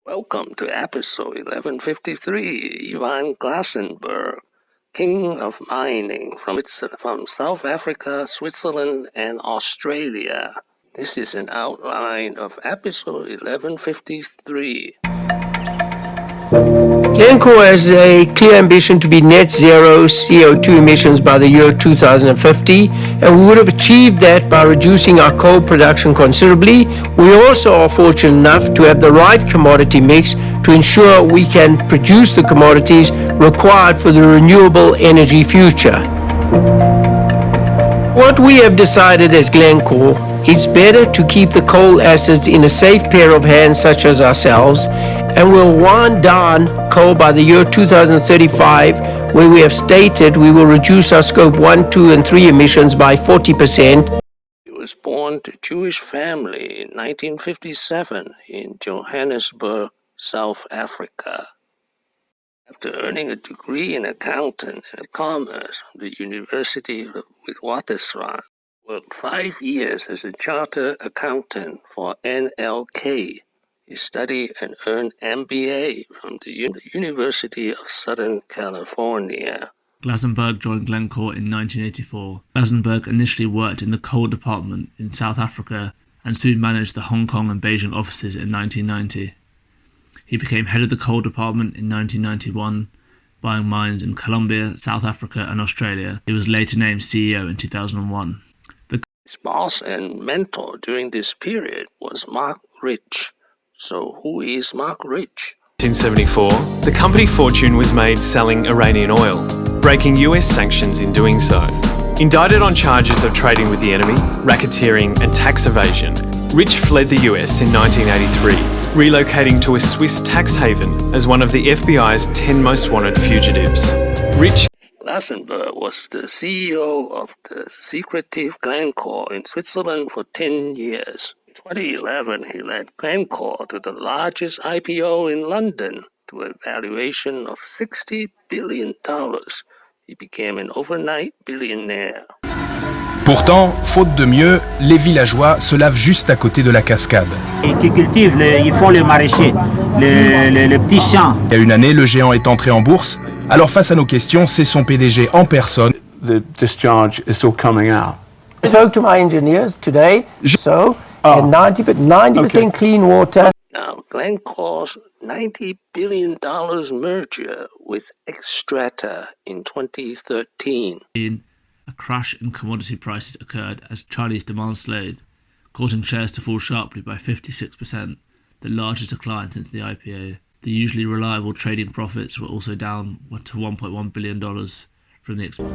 Welcome to episode 1153, Ivan Glasenberg, King of Mining from South Africa, Switzerland, and Australia. This is an outline of episode 1153. Glencore has a clear ambition to be net zero CO2 emissions by the year 2050, and we would have achieved that by reducing our coal production considerably. We also are fortunate enough to have the right commodity mix to ensure we can produce the commodities required for the renewable energy future. What we have decided as Glencore, it's better to keep the coal assets in a safe pair of hands such as ourselves, and we'll wind down coal by the year 2035, where we have stated we will reduce our scope 1, 2, and 3 emissions by 40%. He was born to a Jewish family in 1957 in Johannesburg, South Africa. After earning a degree in accounting and commerce from the University of Witwatersrand, worked 5 years as a chartered accountant for NLK. He studied and earned MBA from the University of Southern California. Glasenberg joined Glencore in 1984. Glasenberg initially worked in the coal department in South Africa and soon managed the Hong Kong and Beijing offices in 1990. He became head of the coal department in 1991, buying mines in Colombia, South Africa, and Australia. He was later named CEO in 2001. His boss and mentor during this period was Marc Rich. So who is Marc Rich? In 1974, the company fortune was made selling Iranian oil, breaking US sanctions in doing so. Indicted on charges of trading with the enemy, racketeering and tax evasion, Rich fled the US in 1983, relocating to a Swiss tax haven as one of the FBI's 10 most wanted fugitives. Rich Glasenberg was the CEO of the secretive Glencore in Switzerland for 10 years. In 2011, he led Glencore to the largest IPO in London to a valuation of $60 billion. He became an overnight billionaire. Pourtant, faute de mieux, les villageois se lavent juste à côté de la cascade. Ils cultivent, ils font le maraîcher, le petit champ. Il y a une année, le géant est entré en bourse. Alors face à nos questions, c'est son PDG en personne. The discharge is still coming out. I spoke to my engineers today, and 90% clean water. Now, Glencore's $90 billion merger with Xstrata in 2013. A crash in commodity prices occurred as Chinese demand slowed, causing shares to fall sharply by 56%, the largest decline since the IPO. The usually reliable trading profits were also down to $1.1 billion from the export.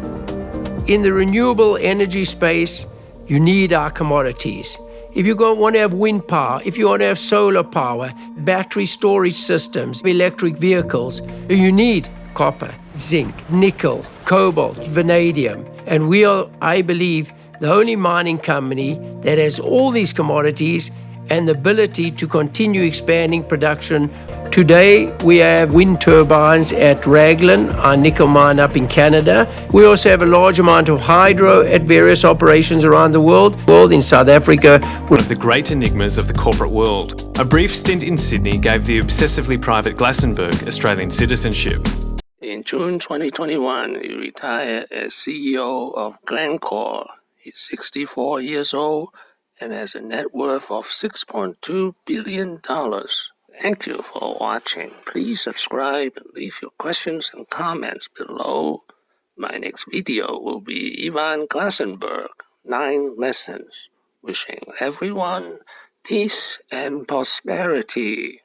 In the renewable energy space, you need our commodities. If you want to have wind power, if you want to have solar power, battery storage systems, electric vehicles, you need copper, zinc, nickel, cobalt, vanadium. And we are, I believe, the only mining company that has all these commodities and the ability to continue expanding production. Today, we have wind turbines at Raglan, our nickel mine up in Canada. We also have a large amount of hydro at various operations around the world in South Africa. One of the great enigmas of the corporate world. A brief stint in Sydney gave the obsessively private Glasenberg Australian citizenship. In June 2021, he retired as CEO of Glencore. He's 64 years old and has a net worth of $6.2 billion. Thank you for watching. Please subscribe and leave your questions and comments below. My next video will be Ivan Glasenberg, 9 lessons. Wishing everyone peace and prosperity.